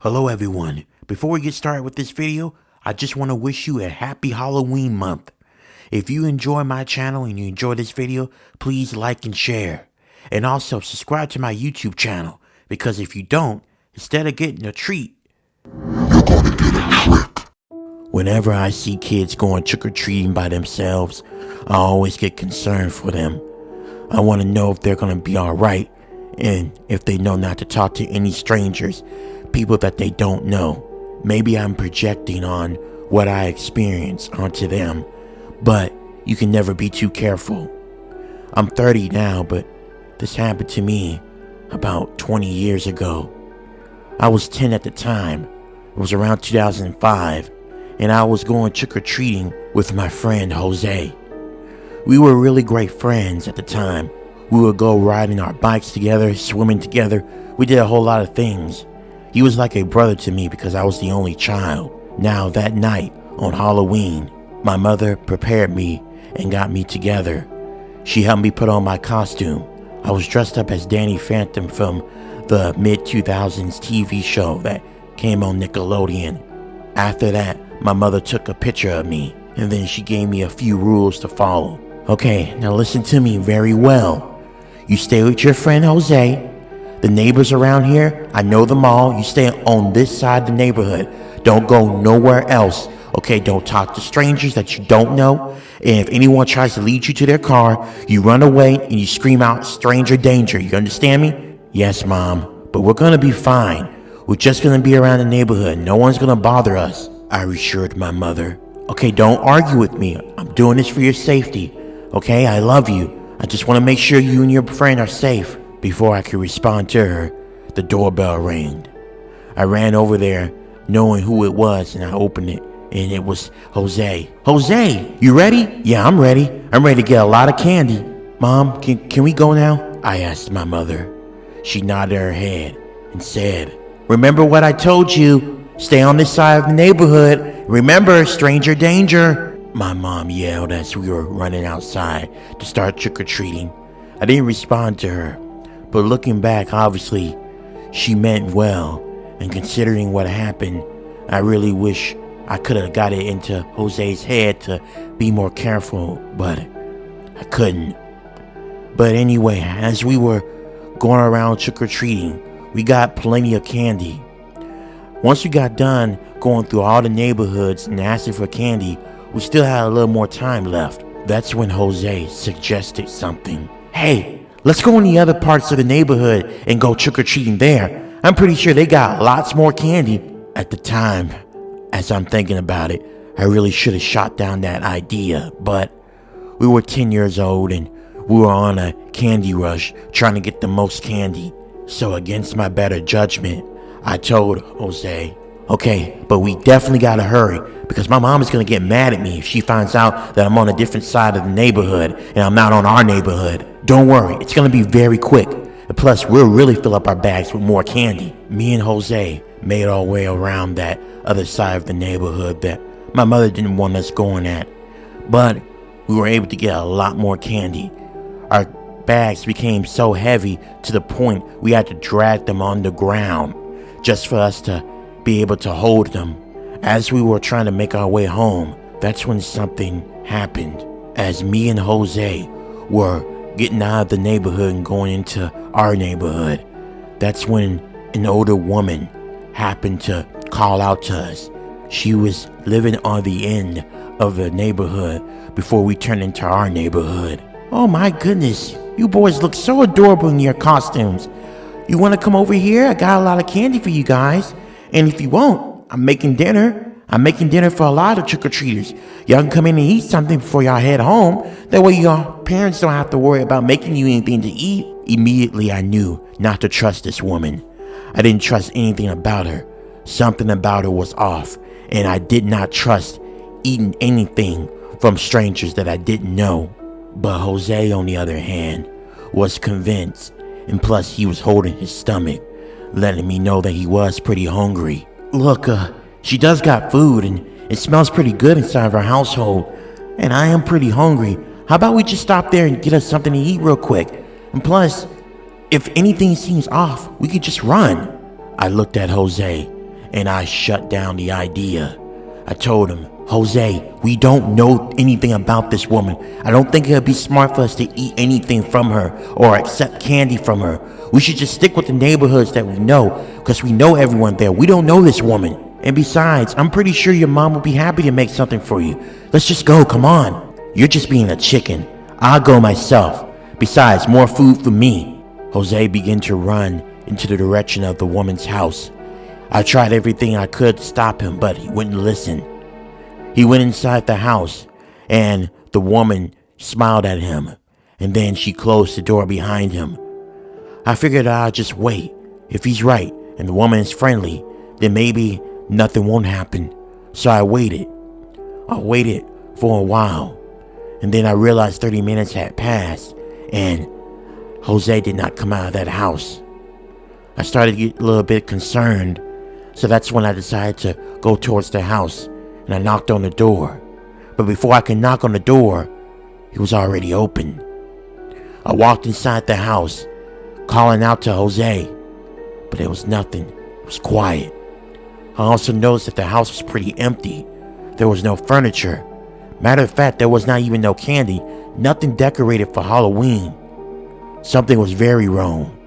Hello everyone. Before we get started with this video, I just want to wish you a happy Halloween month. If you enjoy my channel and you enjoy this video, please like and share. And also subscribe to my YouTube channel, because if you don't, instead of getting a treat, you're gonna get a trick. Whenever I see kids going trick-or-treating by themselves, I always get concerned for them. I want to know if they're going to be alright, and if they know not to talk to any strangers, people that they don't know. Maybe I'm projecting on what I experience onto them, but you can never be too careful. I'm 30 now, but this happened to me about 20 years ago. I was 10 at the time. It was around 2005, and I was going trick-or-treating with my friend Jose. We were really great friends at the time. We would go riding our bikes together, swimming together. We did a whole lot of things. He was like a brother to me because I was the only child. Now that night on Halloween, my mother prepared me and got me together. She helped me put on my costume. I was dressed up as Danny Phantom from the mid-2000s TV show that came on Nickelodeon. After that, my mother took a picture of me, and then she gave me a few rules to follow. Okay, now listen to me very well. You stay with your friend Jose. The neighbors around here, I know them all. You stay on this side of the neighborhood. Don't go nowhere else. Okay, don't talk to strangers that you don't know. And if anyone tries to lead you to their car, you run away and you scream out, "Stranger danger." You understand me? Yes, Mom, but we're gonna be fine. We're just gonna be around the neighborhood. No one's gonna bother us, I reassured my mother. Okay, don't argue with me. I'm doing this for your safety. Okay, I love you. I just want to make sure you and your friend are safe. Before I could respond to her, the doorbell rang. I ran over there, knowing who it was, and I opened it, and it was Jose. Jose, you ready? Yeah, I'm ready. I'm ready to get a lot of candy. Mom, can we go now? I asked my mother. She nodded her head and said, "Remember what I told you. Stay on this side of the neighborhood. Remember, stranger danger." My mom yelled as we were running outside to start trick-or-treating. I didn't respond to her, but looking back, obviously, she meant well. And considering what happened, I really wish I could have got it into Jose's head to be more careful, but I couldn't. But anyway, as we were going around trick-or-treating, we got plenty of candy. Once we got done going through all the neighborhoods and asking for candy, we still had a little more time left. That's when Jose suggested something. Hey, let's go in the other parts of the neighborhood and go trick-or-treating there. I'm pretty sure they got lots more candy. At the time, as I'm thinking about it, I really should have shot down that idea, but we were 10 years old and we were on a candy rush trying to get the most candy. So against my better judgment, I told Jose, okay, but we definitely gotta hurry because my mom is gonna get mad at me if she finds out that I'm on a different side of the neighborhood and I'm not on our neighborhood. Don't worry, it's gonna be very quick. And plus, we'll really fill up our bags with more candy. Me and Jose made our way around that other side of the neighborhood that my mother didn't want us going at. But we were able to get a lot more candy. Our bags became so heavy to the point we had to drag them on the ground just for us to be able to hold them. As we were trying to make our way home, that's when something happened. As me and Jose were getting out of the neighborhood and going into our neighborhood, that's when an older woman happened to call out to us. She was living on the end of the neighborhood before we turned into our neighborhood. Oh my goodness, you boys look so adorable in your costumes. You want to come over here? I got a lot of candy for you guys. And if you won't, I'm making dinner. I'm making dinner for a lot of trick-or-treaters. Y'all can come in and eat something before y'all head home. That way your parents don't have to worry about making you anything to eat. Immediately I knew not to trust this woman. I didn't trust anything about her. Something about her was off. And I did not trust eating anything from strangers that I didn't know. But Jose, on the other hand, was convinced. And plus, he was holding his stomach, letting me know that he was pretty hungry. Look, she does got food, and it smells pretty good inside of our household. And I am pretty hungry. How about we just stop there and get us something to eat real quick? And plus, if anything seems off, we could just run. I looked at Jose, and I shut down the idea. I told him, Jose, we don't know anything about this woman. I don't think it would be smart for us to eat anything from her or accept candy from her. We should just stick with the neighborhoods that we know, because we know everyone there. We don't know this woman. And besides, I'm pretty sure your mom will be happy to make something for you. Let's just go, come on. You're just being a chicken. I'll go myself. Besides, more food for me. Jose began to run into the direction of the woman's house. I tried everything I could to stop him, but he wouldn't listen. He went inside the house, and the woman smiled at him, and then she closed the door behind him. I figured I'd just wait. If he's right, and the woman is friendly, then maybe nothing won't happen. So I waited. I waited for a while, and then I realized 30 minutes had passed, and Jose did not come out of that house. I started to get a little bit concerned, so that's when I decided to go towards the house, and I knocked on the door. But before I could knock on the door, it was already open. I walked inside the house, calling out to Jose, but there was nothing. It was quiet. I also noticed that the house was pretty empty. There was no furniture. Matter of fact, there was not even no candy, nothing decorated for Halloween. Something was very wrong.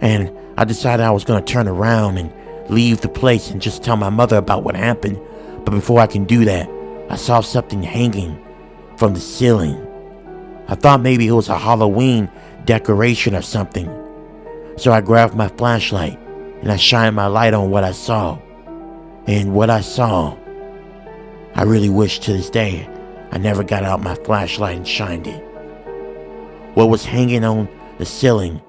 And I decided I was going to turn around and leave the place and just tell my mother about what happened. But before I can do that, I saw something hanging from the ceiling. I thought maybe it was a Halloween decoration or something. So I grabbed my flashlight and I shined my light on what I saw. And what I saw, I really wish to this day I never got out my flashlight and shined it. What was hanging on the ceiling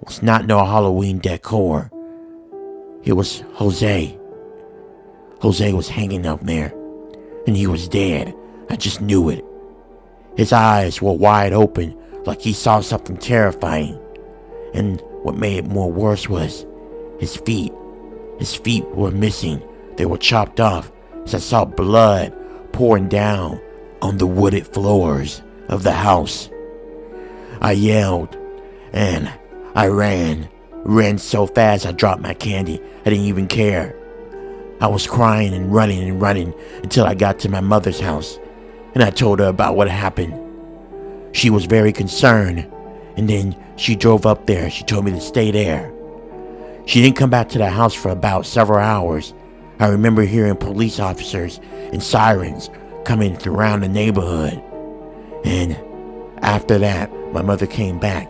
was not no Halloween decor. It was Jose. Jose was hanging up there, and he was dead. I just knew it. His eyes were wide open, like he saw something terrifying. And what made it more worse was his feet. His feet were missing. They were chopped off, as I saw blood pouring down on the wooded floors of the house. I yelled, and I ran so fast I dropped my candy. I didn't even care. I was crying and running until I got to my mother's house, and I told her about what happened. She was very concerned, and then she drove up there. She told me to stay there. She didn't come back to the house for about several hours. I remember hearing police officers and sirens coming around the neighborhood. And after that, my mother came back.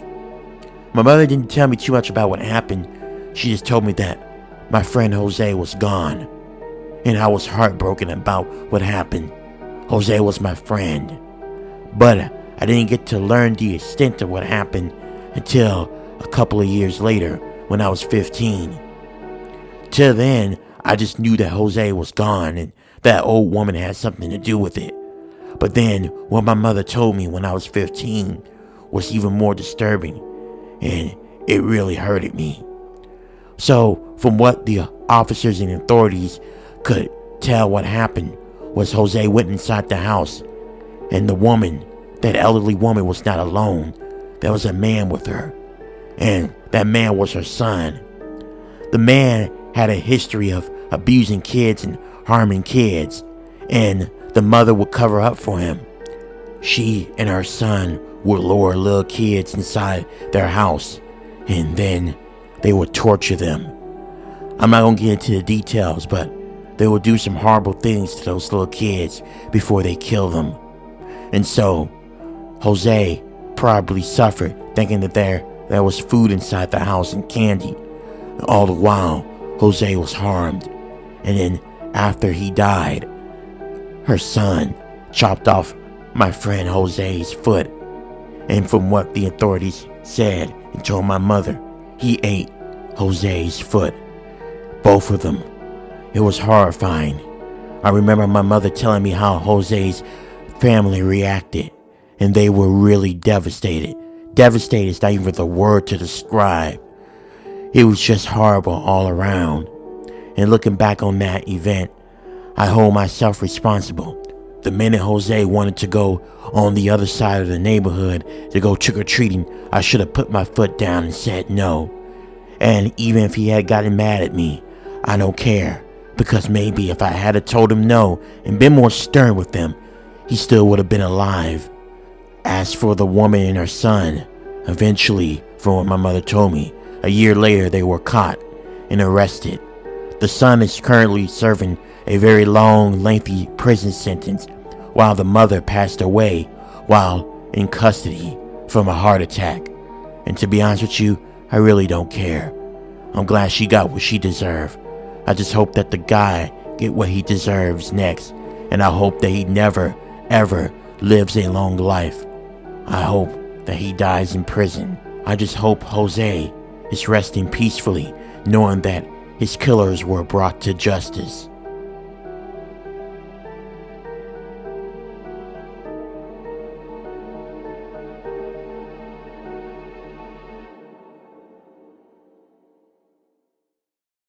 My mother didn't tell me too much about what happened. She just told me that my friend Jose was gone. And I was heartbroken about what happened. Jose was my friend. But I didn't get to learn the extent of what happened until a couple of years later when I was 15. Till then, I just knew that Jose was gone and that old woman had something to do with it. But then what my mother told me when I was 15 was even more disturbing, and it really hurted me. So from what the officers and authorities could tell, what happened was Jose went inside the house, and the woman, that elderly woman, was not alone. There was a man with her, and that man was her son. The man had a history of abusing kids and harming kids, and the mother would cover up for him. She and her son would lure little kids inside their house, and then they would torture them. I'm not going to get into the details, but they would do some horrible things to those little kids before they kill them. And so, Jose probably suffered, thinking that there was food inside the house and candy. All the while, Jose was harmed. And then, after he died, her son chopped off my friend Jose's foot. And from what the authorities said and told my mother, he ate Jose's foot. Both of them. It was horrifying. I remember my mother telling me how Jose's family reacted, and they were really devastated. Devastated is not even the word to describe. It was just horrible all around. And looking back on that event, I hold myself responsible. The minute Jose wanted to go on the other side of the neighborhood to go trick-or-treating, I should have put my foot down and said no. And even if he had gotten mad at me, I don't care, because maybe if I had told him no and been more stern with him, he still would have been alive. As for the woman and her son, eventually, from what my mother told me, a year later they were caught and arrested. The son is currently serving a very long, lengthy prison sentence, while the mother passed away while in custody from a heart attack. And to be honest with you, I really don't care. I'm glad she got what she deserved. I just hope that the guy get what he deserves next, and I hope that he never, ever lives a long life. I hope that he dies in prison. I just hope Jose is resting peacefully, knowing that his killers were brought to justice.